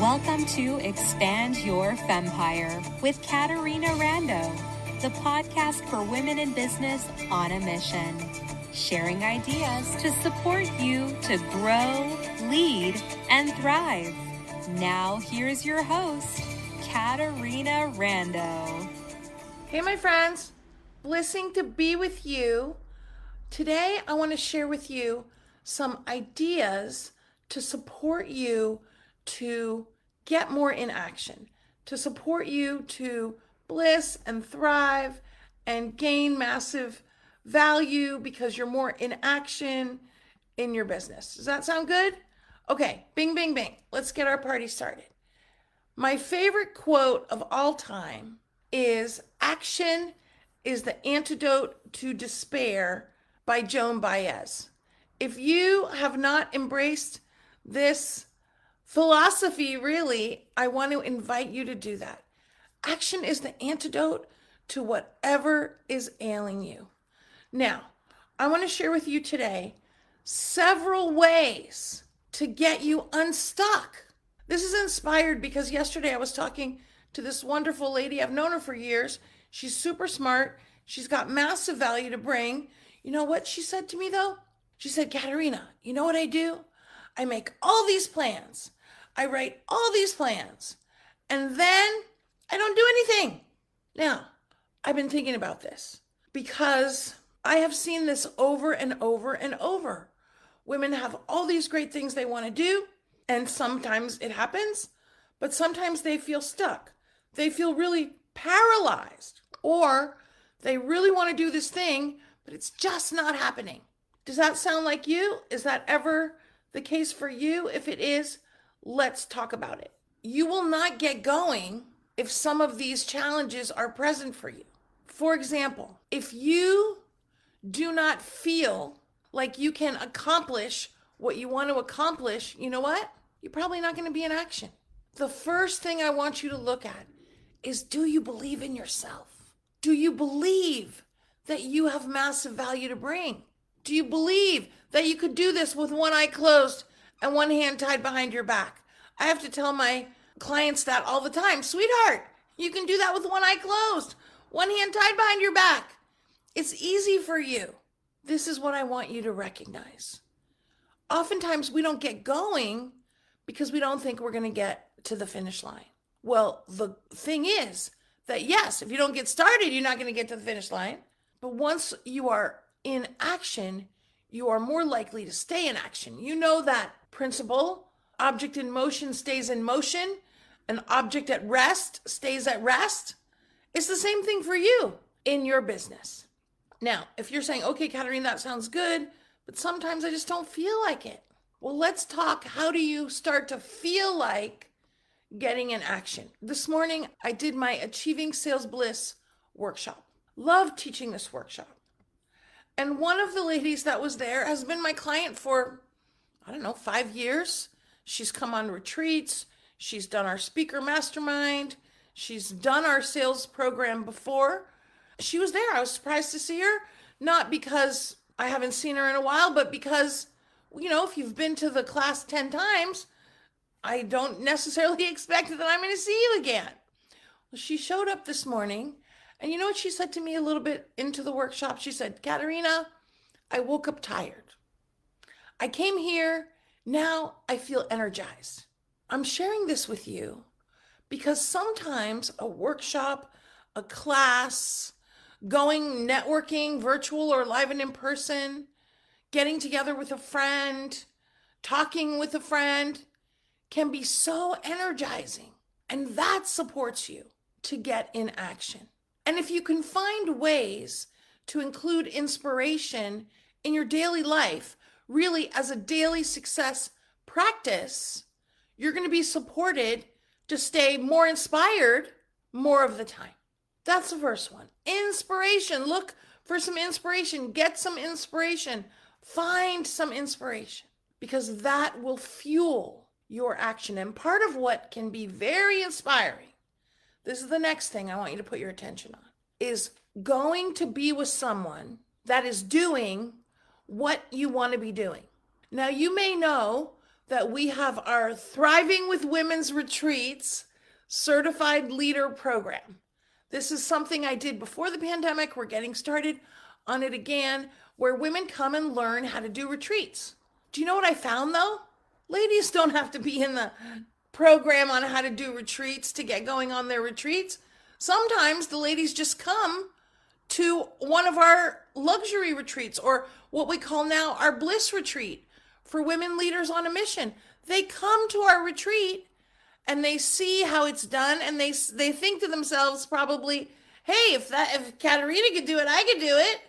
Welcome to Expand Your Fempire with Caterina Rando, the podcast for women in business on a mission, sharing ideas to support you to grow, lead, and thrive. Now, here's your host, Caterina Rando. Hey, my friends, blessing to be with you. Today, I want to share with you some ideas to support you to get more in action, to support you to bliss and thrive and gain massive value because you're more in action in your business. Does that sound good? Okay, bing, bing, bing. Let's get our party started. My favorite quote of all time is "Action is the antidote to despair" by Joan Baez. If you have not embraced this philosophy, really, I want to invite you to do that. Action is the antidote to whatever is ailing you. Now, I want to share with you today several ways to get you unstuck. This is inspired because yesterday I was talking to this wonderful lady. I've known her for years. She's super smart. She's got massive value to bring. You know what she said to me though? She said, "Caterina, you know what I do? I make all these plans. I write all these plans, and then I don't do anything." Now, I've been thinking about this because I have seen this over and over and over. Women have all these great things they want to do, and sometimes it happens, but sometimes they feel stuck. They feel really paralyzed, or they really want to do this thing, but it's just not happening. Does that sound like you? Is that ever the case for you? If it is, let's talk about it. You will not get going if some of these challenges are present for you. For example, if you do not feel like you can accomplish what you want to accomplish, you know what? You're probably not going to be in action. The first thing I want you to look at is, do you believe in yourself? Do you believe that you have massive value to bring? Do you believe that you could do this with one eye closed and one hand tied behind your back? I have to tell my clients that all the time. "Sweetheart, you can do that with one eye closed, one hand tied behind your back. It's easy for you." This is what I want you to recognize. Oftentimes we don't get going because we don't think we're going to get to the finish line. Well, the thing is that yes, if you don't get started, you're not going to get to the finish line. But once you are in action, you are more likely to stay in action. You know that principle: object in motion stays in motion. An object at rest stays at rest. It's the same thing for you in your business. Now, if you're saying, "Okay, Caterina, that sounds good, but sometimes I just don't feel like it." Well, let's talk. How do you start to feel like getting in action? This morning, I did my Achieving Sales Bliss workshop. Love teaching this workshop. And one of the ladies that was there has been my client for, 5 years. She's come on retreats. She's done our speaker mastermind. She's done our sales program before. She was there. I was surprised to see her, not because I haven't seen her in a while, but because, if you've been to the class 10 times, I don't necessarily expect that I'm going to see you again. Well, she showed up this morning. And you know what she said to me a little bit into the workshop? She said, "Caterina, I woke up tired. I came here, now I feel energized." I'm sharing this with you because sometimes a workshop, a class, going networking, virtual or live and in person, getting together with a friend, talking with a friend can be so energizing. And that supports you to get in action. And if you can find ways to include inspiration in your daily life, really as a daily success practice, you're going to be supported to stay more inspired more of the time. That's the first one. Inspiration. Look for some inspiration. Get some inspiration. Find some inspiration, because that will fuel your action. And part of what can be very inspiring, this is the next thing I want you to put your attention on, is going to be with someone that is doing what you want to be doing. Now, you may know that we have our Thriving with Women's Retreats Certified Leader Program. This is something I did before the pandemic. We're getting started on it again, where women come and learn how to do retreats. Do you know what I found though? Ladies don't have to be in the program on how to do retreats to get going on their retreats. Sometimes the ladies just come to one of our luxury retreats, or what we call now our bliss retreat for women leaders on a mission. They come to our retreat and they see how it's done, and they think to themselves probably, hey, if Caterina could do it, I could do it.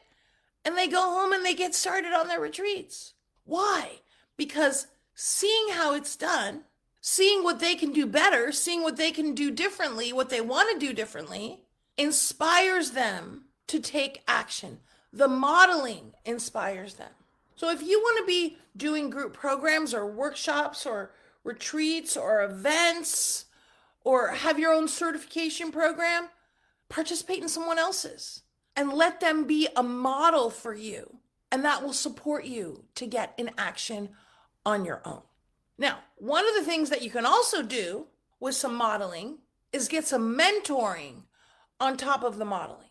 And they go home and they get started on their retreats. Why? Because seeing how it's done, seeing what they can do better, seeing what they can do differently, what they want to do differently, inspires them to take action. The modeling inspires them. So if you want to be doing group programs or workshops or retreats or events, or have your own certification program, participate in someone else's and let them be a model for you. And that will support you to get in action on your own. Now, one of the things that you can also do with some modeling is get some mentoring on top of the modeling.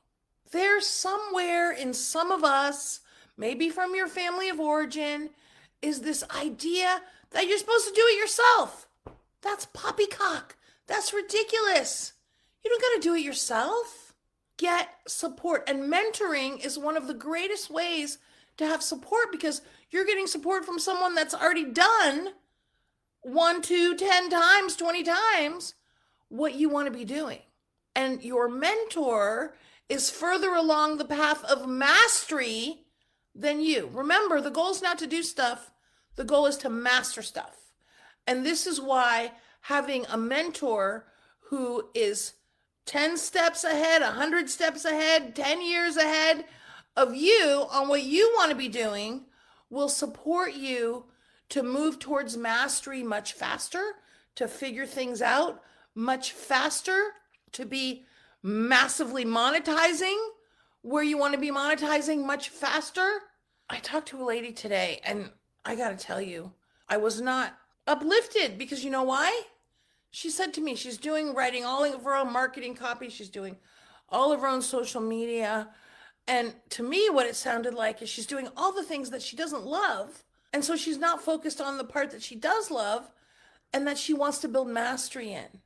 There's somewhere in some of us, maybe from your family of origin, is this idea that you're supposed to do it yourself. That's poppycock. That's ridiculous. You don't got to do it yourself. Get support. And mentoring is one of the greatest ways to have support, because you're getting support from someone that's already done 1, 2, 10 times, 20 times what you want to be doing. And your mentor is further along the path of mastery than you. Remember, the goal is not to do stuff. The goal is to master stuff. And this is why having a mentor who is 10 steps ahead, 100 steps ahead, 10 years ahead of you on what you want to be doing will support you to move towards mastery much faster, to figure things out much faster, to be massively monetizing where you want to be monetizing much faster. I talked to a lady today, and I got to tell you, I was not uplifted, because you know why? She said to me, she's writing all of her own marketing copy. She's doing all of her own social media. And to me, what it sounded like is she's doing all the things that she doesn't love. And so she's not focused on the part that she does love and that she wants to build mastery in.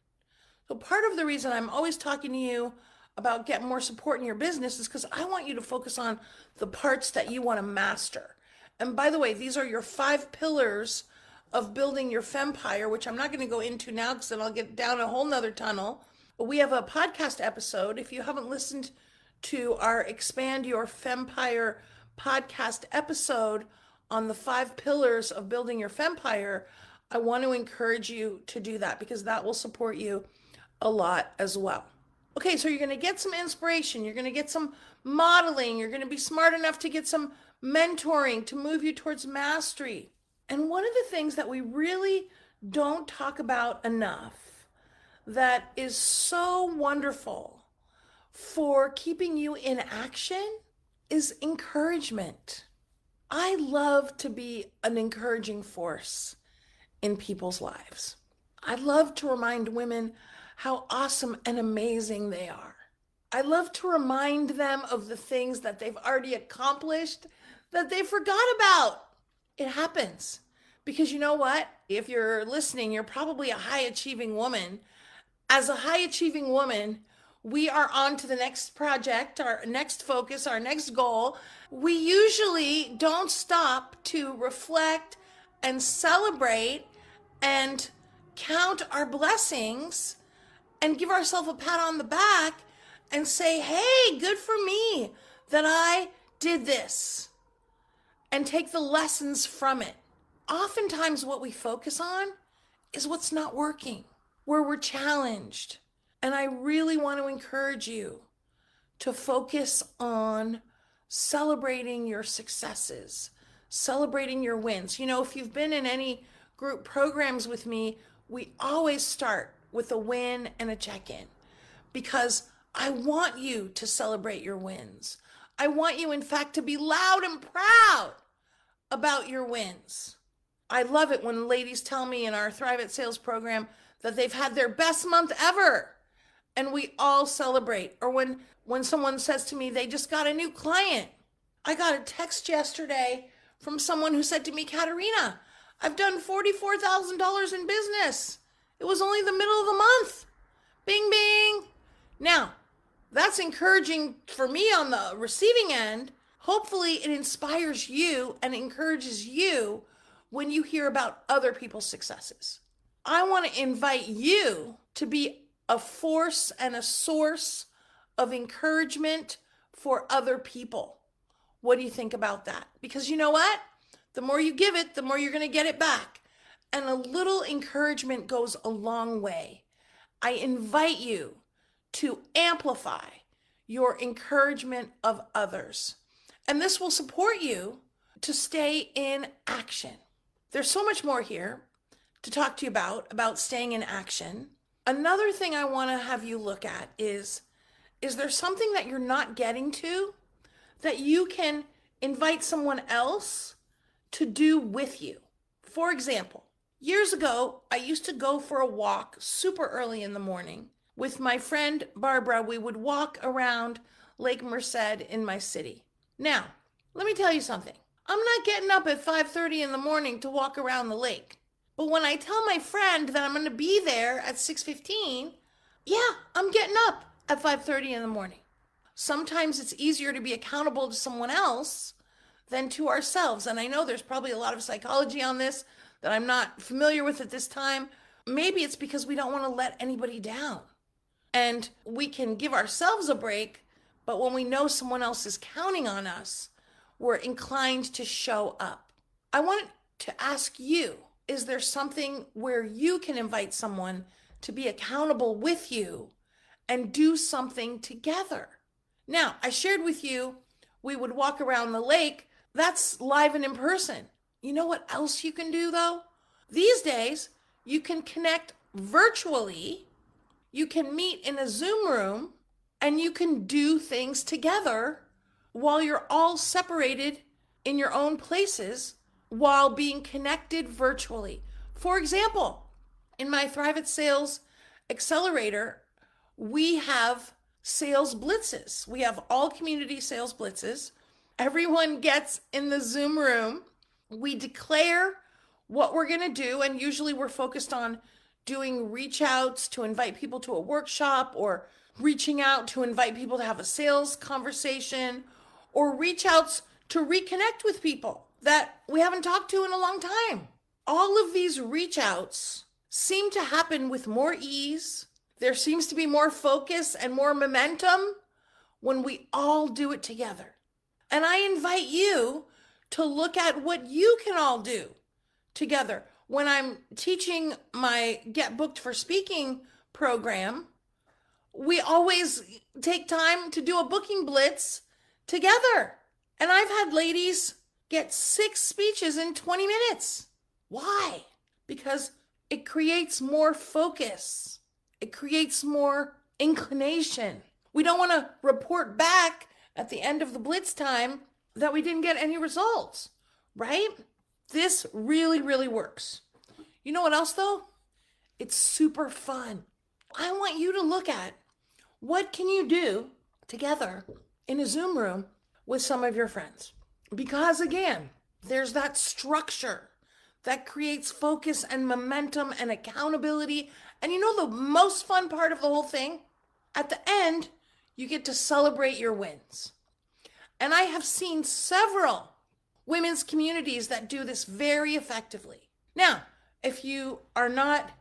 So part of the reason I'm always talking to you about getting more support in your business is because I want you to focus on the parts that you want to master. And by the way, these are your 5 pillars of building your fempire, which I'm not going to go into now because then I'll get down a whole nother tunnel. But we have a podcast episode. If you haven't listened to our Expand Your Fempire podcast episode on the 5 pillars of building your fempire, I want to encourage you to do that, because that will support you a lot as well. Okay, so you're going to get some inspiration. You're going to get some modeling. You're going to be smart enough to get some mentoring to move you towards mastery. And one of the things that we really don't talk about enough that is so wonderful for keeping you in action is encouragement. I love to be an encouraging force in people's lives. I love to remind women how awesome and amazing they are. I love to remind them of the things that they've already accomplished that they forgot about. It happens. Because you know what? If you're listening, you're probably a high-achieving woman. As a high-achieving woman, we are on to the next project, our next focus, our next goal. We usually don't stop to reflect and celebrate and count our blessings and give ourselves a pat on the back and say, hey, good for me that I did this, and take the lessons from it. Oftentimes what we focus on is what's not working, where we're challenged. And I really want to encourage you to focus on celebrating your successes, celebrating your wins. You know, if you've been in any group programs with me, we always start with a win and a check-in, because I want you to celebrate your wins. I want you, in fact, to be loud and proud about your wins. I love it when ladies tell me in our Thrive at Sales program that they've had their best month ever. And we all celebrate. Or when someone says to me they just got a new client. I got a text yesterday from someone who said to me, Caterina, I've done $44,000 in business. It was only the middle of the month. Bing, bing. Now, that's encouraging for me on the receiving end. Hopefully it inspires you and encourages you when you hear about other people's successes. I want to invite you to be a force and a source of encouragement for other people. What do you think about that? Because you know what? The more you give it, the more you're going to get it back. And a little encouragement goes a long way. I invite you to amplify your encouragement of others. And this will support you to stay in action. There's so much more here to talk to you about staying in action. Another thing I want to have you look at is there something that you're not getting to that you can invite someone else to do with you? For example, years ago, I used to go for a walk super early in the morning with my friend Barbara. We would walk around Lake Merced in my city. Now, let me tell you something. I'm not getting up at 5:30 in the morning to walk around the lake. But when I tell my friend that I'm going to be there at 6:15, yeah, I'm getting up at 5:30 in the morning. Sometimes it's easier to be accountable to someone else than to ourselves. And I know there's probably a lot of psychology on this that I'm not familiar with at this time. Maybe it's because we don't want to let anybody down. And we can give ourselves a break, but when we know someone else is counting on us, we're inclined to show up. I want to ask you, is there something where you can invite someone to be accountable with you and do something together? Now, I shared with you, we would walk around the lake. That's live and in person. You know what else you can do though? These days, you can connect virtually. You can meet in a Zoom room and you can do things together while you're all separated in your own places while being connected virtually. For example, in my Thrive at Sales Accelerator, we have sales blitzes. We have all community sales blitzes. Everyone gets in the Zoom room. We declare what we're going to do, and usually we're focused on doing reach outs to invite people to a workshop, or reaching out to invite people to have a sales conversation, or reach outs to reconnect with people that we haven't talked to in a long time. All of these reach outs seem to happen with more ease. There seems to be more focus and more momentum when we all do it together. And I invite you to look at what you can all do together. When I'm teaching my Get Booked for Speaking program, we always take time to do a booking blitz together. And I've had ladies get 6 speeches in 20 minutes. Why? Because it creates more focus. It creates more inclination. We don't want to report back at the end of the blitz time that we didn't get any results, right? This really, really works. You know what else though? It's super fun. I want you to look at what can you do together in a Zoom room with some of your friends. Because again, there's that structure that creates focus and momentum and accountability. And you know the most fun part of the whole thing? At the end, you get to celebrate your wins. And I have seen several women's communities that do this very effectively. Now, if you are not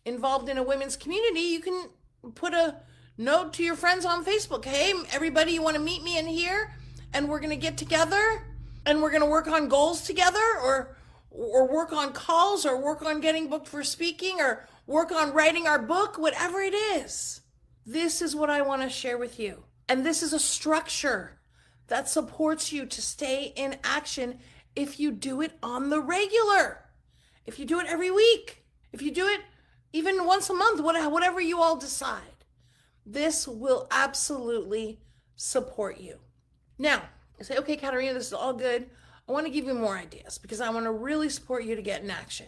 involved in a women's community, you can put a note to your friends on Facebook. Hey, everybody, you want to meet me in here? And we're going to get together and we're going to work on goals together, or work on calls, or work on getting booked for speaking, or work on writing our book, whatever it is. This is what I want to share with you. And this is a structure that supports you to stay in action if you do it on the regular. If you do it every week, if you do it even once a month, whatever you all decide, this will absolutely support you. Now, you say, okay, Caterina, this is all good. I want to give you more ideas because I want to really support you to get in action.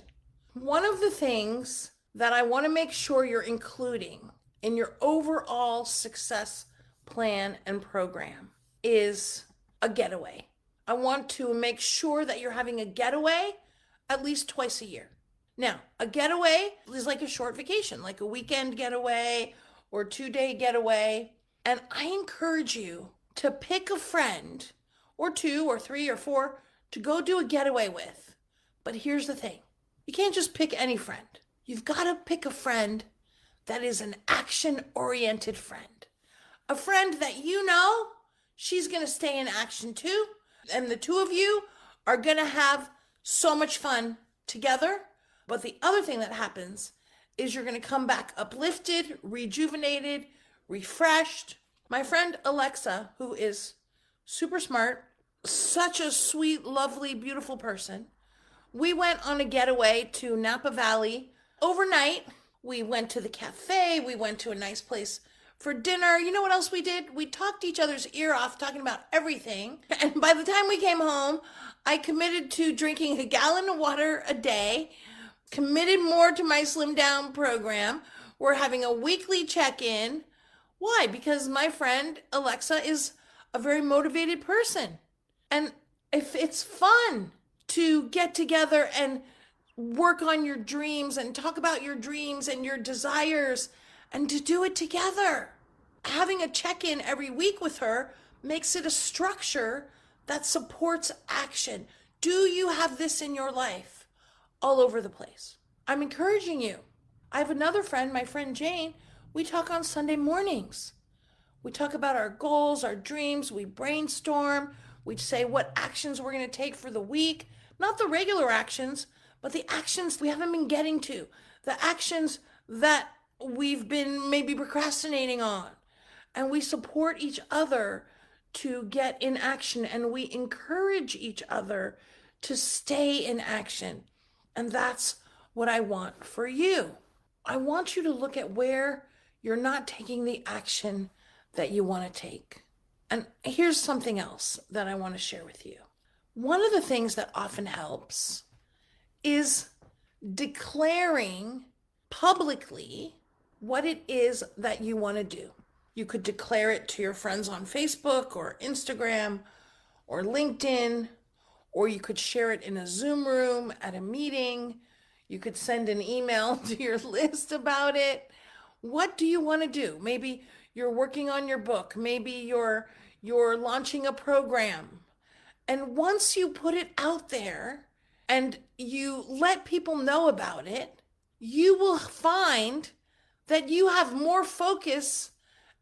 One of the things that I want to make sure you're including in your overall success plan and program is a getaway. I want to make sure that you're having a getaway at least twice a year. Now, a getaway is like a short vacation, like a weekend getaway or 2-day getaway. And I encourage you to pick a friend or 2 or 3 or 4 to go do a getaway with. But here's the thing. You can't just pick any friend. You've got to pick a friend that is an action-oriented friend. A friend that you know she's going to stay in action too. And the two of you are going to have so much fun together. But the other thing that happens is you're going to come back uplifted, rejuvenated, refreshed. My friend Alexa, who is super smart, such a sweet, lovely, beautiful person, we went on a getaway to Napa Valley overnight. We went to the cafe. We went to a nice place for dinner. You know what else we did? We talked each other's ear off, talking about everything. And by the time we came home, I committed to drinking a gallon of water a day, committed more to my Slim Down program. We're having a weekly check-in. Why? Because my friend Alexa is a very motivated person. And if it's fun to get together and work on your dreams and talk about your dreams and your desires and to do it together. Having a check-in every week with her makes it a structure that supports action. Do you have this in your life? All over the place. I'm encouraging you. I have another friend, my friend Jane. We talk on Sunday mornings. We talk about our goals, our dreams. We brainstorm. We say what actions we're going to take for the week. Not the regular actions, but the actions we haven't been getting to. The actions that we've been maybe procrastinating on. And we support each other to get in action, and we encourage each other to stay in action. And that's what I want for you. I want you to look at where you're not taking the action that you want to take. And here's something else that I want to share with you. One of the things that often helps is declaring publicly what it is that you want to do. You could declare it to your friends on Facebook or Instagram or LinkedIn, or you could share it in a Zoom room at a meeting. You could send an email to your list about it. What do you want to do? Maybe you're working on your book. Maybe you're launching a program. And once you put it out there and you let people know about it, you will find that you have more focus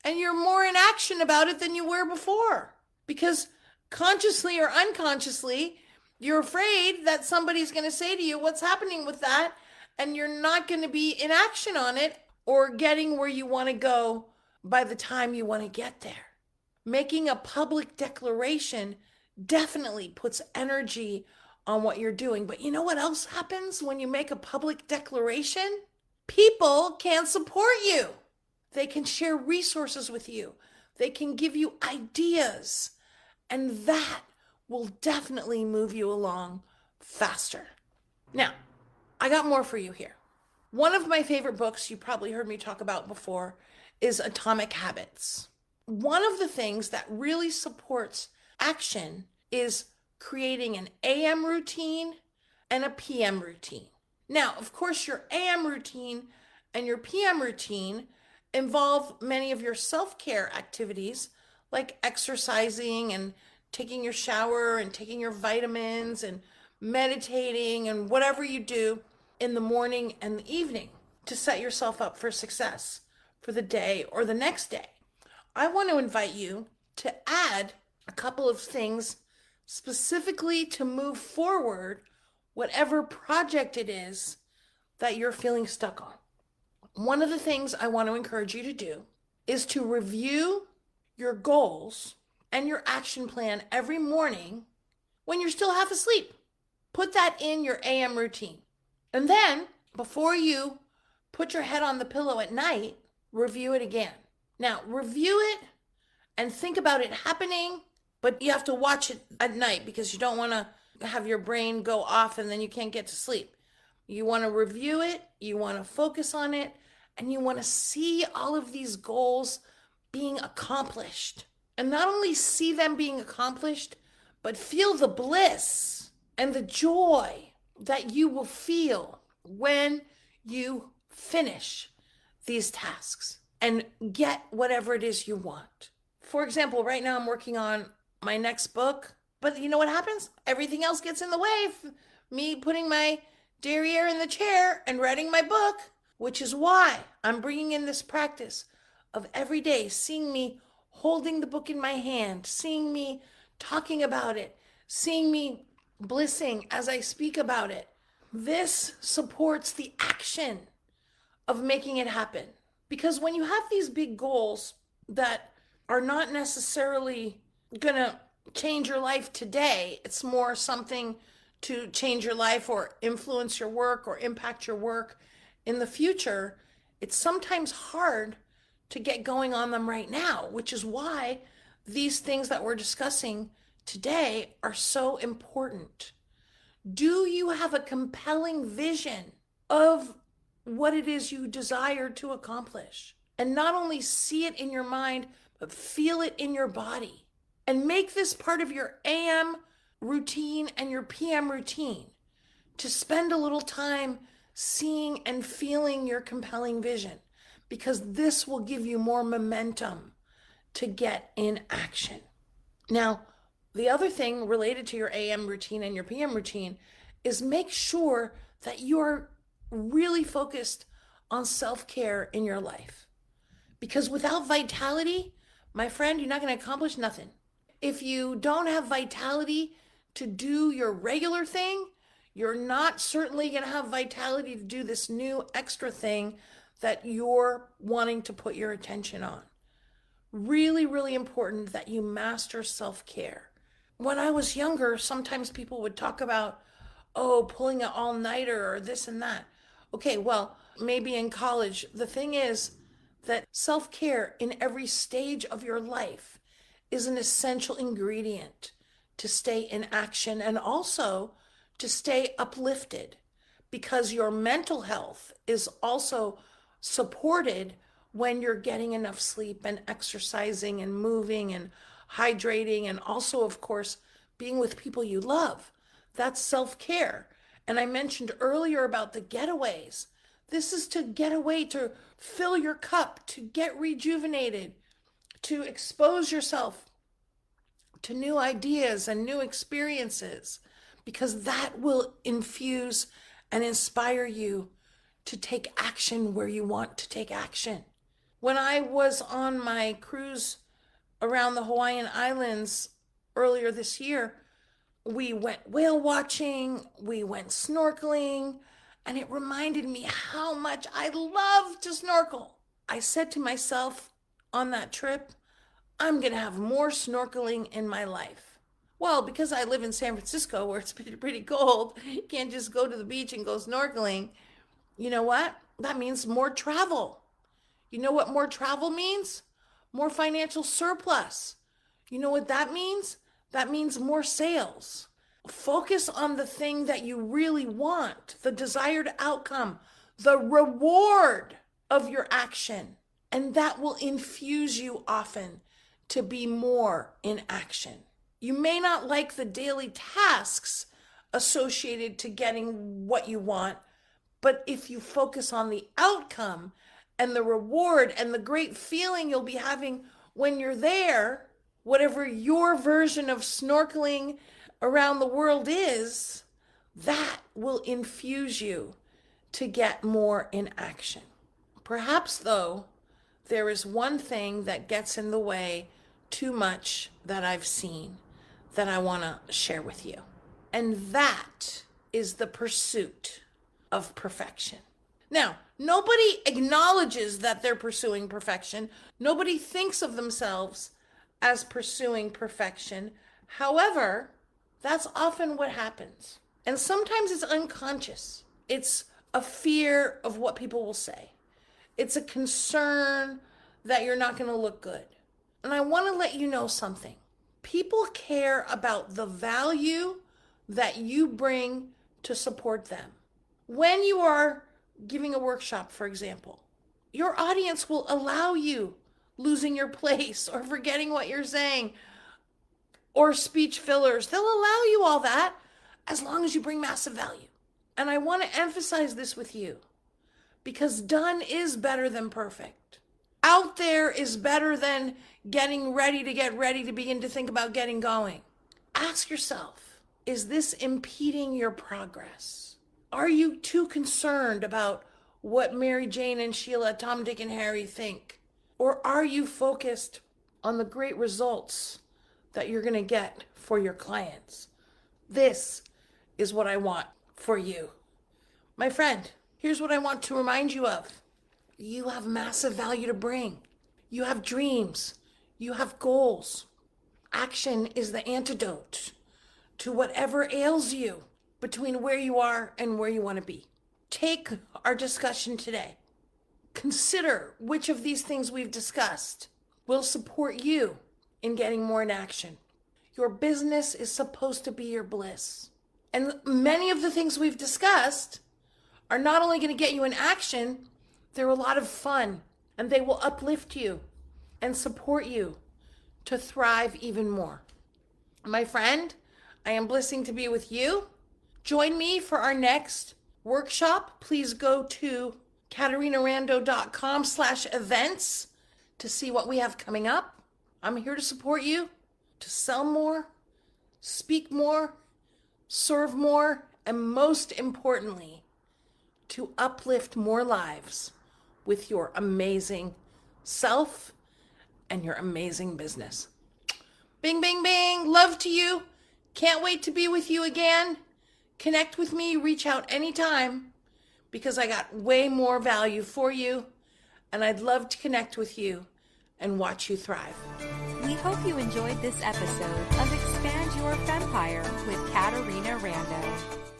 and you're more in action about it than you were before. Because consciously or unconsciously, you're afraid that somebody's going to say to you, what's happening with that? And you're not going to be in action on it or getting where you want to go by the time you want to get there. Making a public declaration definitely puts energy on what you're doing. But you know what else happens when you make a public declaration? People can support you. They can share resources with you. They can give you ideas. And that will definitely move you along faster. Now, I got more for you here. One of my favorite books, you probably heard me talk about before, is Atomic Habits. One of the things that really supports action is creating an AM routine and a PM routine. Now, of course, your AM routine and your PM routine involve many of your self-care activities like exercising and taking your shower and taking your vitamins and meditating and whatever you do in the morning and the evening to set yourself up for success for the day or the next day. I want to invite you to add a couple of things specifically to move forward whatever project it is that you're feeling stuck on. One of the things I want to encourage you to do is to review your goals and your action plan every morning when you're still half asleep. Put that in your AM routine. And then before you put your head on the pillow at night, review it again. Now, review it and think about it happening, but you have to watch it at night because you don't want to have your brain go off and then you can't get to sleep. You want to review it, you want to focus on it, and you want to see all of these goals being accomplished. And not only see them being accomplished, but feel the bliss and the joy that you will feel when you finish these tasks and get whatever it is you want. For example, right now I'm working on my next book, but you know what happens? Everything else gets in the way of me putting my derriere in the chair and writing my book, which is why I'm bringing in this practice of every day seeing me holding the book in my hand, seeing me talking about it, seeing me blissing as I speak about it. This supports the action of making it happen. Because when you have these big goals that are not necessarily going to change your life today, it's more something to change your life or influence your work or impact your work in the future, it's sometimes hard to get going on them right now, which is why these things that we're discussing today are so important. Do you have a compelling vision of what it is you desire to accomplish? And not only see it in your mind, but feel it in your body. And make this part of your AM routine and your PM routine to spend a little time seeing and feeling your compelling vision, because this will give you more momentum to get in action. Now, the other thing related to your AM routine and your PM routine is make sure that you're really focused on self-care in your life. Because without vitality, my friend, you're not going to accomplish nothing. If you don't have vitality to do your regular thing, you're not certainly going to have vitality to do this new extra thing that you're wanting to put your attention on. Really, really important that you master self-care. When I was younger, sometimes people would talk about, oh, pulling an all-nighter or this and that. Okay, well, maybe in college. The thing is that self-care in every stage of your life is an essential ingredient to stay in action and also to stay uplifted, because your mental health is also supported when you're getting enough sleep and exercising and moving and hydrating, and also, of course, being with people you love. That's self-care. And I mentioned earlier about the getaways. This is to get away, to fill your cup, to get rejuvenated, to expose yourself to new ideas and new experiences, because that will infuse and inspire you to take action where you want to take action. When I was on my cruise around the Hawaiian Islands earlier this year, we went whale watching, we went snorkeling, and it reminded me how much I love to snorkel. I said to myself on that trip, I'm going to have more snorkeling in my life. Well, because I live in San Francisco where it's pretty cold, you can't just go to the beach and go snorkeling. You know what? That means more travel. You know what more travel means? More financial surplus. You know what that means? That means more sales. Focus on the thing that you really want, the desired outcome, the reward of your action. And that will infuse you often to be more in action. You may not like the daily tasks associated to getting what you want, but if you focus on the outcome and the reward and the great feeling you'll be having when you're there, whatever your version of snorkeling around the world is, that will infuse you to get more in action. Perhaps, though, there is one thing that gets in the way too much that I've seen that I want to share with you. And that is the pursuit of perfection. Now, nobody acknowledges that they're pursuing perfection. Nobody thinks of themselves as pursuing perfection. However, that's often what happens. And sometimes it's unconscious. It's a fear of what people will say. It's a concern that you're not going to look good. And I want to let you know something. People care about the value that you bring to support them. When you are giving a workshop, for example, your audience will allow you losing your place or forgetting what you're saying or speech fillers. They'll allow you all that as long as you bring massive value. And I want to emphasize this with you because done is better than perfect. Out there is better than getting ready to begin to think about getting going. Ask yourself, is this impeding your progress? Are you too concerned about what Mary Jane and Sheila, Tom, Dick, and Harry think? Or are you focused on the great results that you're going to get for your clients? This is what I want for you. My friend, here's what I want to remind you of. You have massive value to bring. You have dreams. You have goals. Action is the antidote to whatever ails you between where you are and where you want to be. Take our discussion today. Consider which of these things we've discussed will support you in getting more in action. Your business is supposed to be your bliss. And many of the things we've discussed are not only going to get you in action, they're a lot of fun and they will uplift you and support you to thrive even more. My friend, I am blessing to be with you. Join me for our next workshop. Please go to CaterinaRando.com/events to see what we have coming up. I'm here to support you to sell more, speak more, serve more, and most importantly, to uplift more lives with your amazing self and your amazing business. Bing, bing, bing. Love to you. Can't wait to be with you again. Connect with me. Reach out anytime because I got way more value for you and I'd love to connect with you and watch you thrive. We hope you enjoyed this episode of Expand Your Fempire with Caterina Rando.